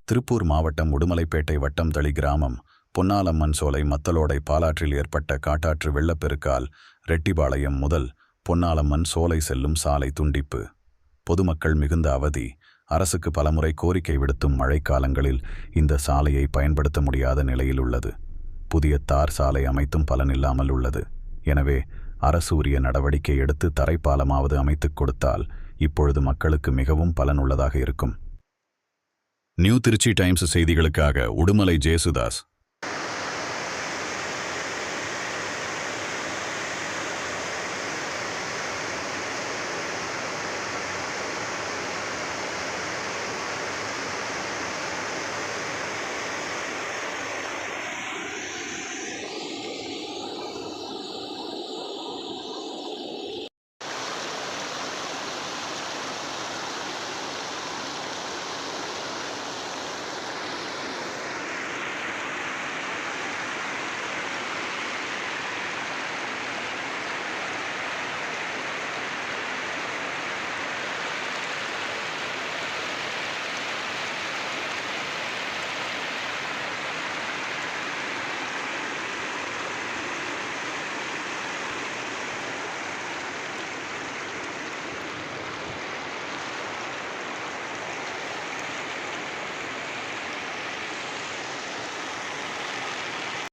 திருப்பூர் மாவட்டம் உடுமலைப்பேட்டை வட்டம் தளி கிராமம் பொன்னாலம்மன் சோலை மத்தலோடை பாலாற்றில் ஏற்பட்ட காட்டாற்று வெள்ளப்பெருக்கால் ரெட்டிபாளையம் முதல் பொன்னாலம்மன் சோலை செல்லும் சாலை துண்டிப்பு. பொதுமக்கள் மிகுந்த அவதி. அரசுக்கு பலமுறை கோரிக்கை விடுத்தும் மழைக்காலங்களில் இந்த சாலையை பயன்படுத்த முடியாத நிலையில் உள்ளது. புதிய தார் சாலை அமைத்தும் பலனில்லாமல் உள்ளது. எனவே அரசு உரிய நடவடிக்கை எடுத்து தரைப்பாலமாவது அமைத்துக் கொடுத்தால் இப்பொழுது மக்களுக்கு மிகவும் பலனுள்ளதாக இருக்கும். நியூ திருச்சி டைம்ஸ் செய்திகளுக்காக உடுமலை ஜேசுதாஸ்.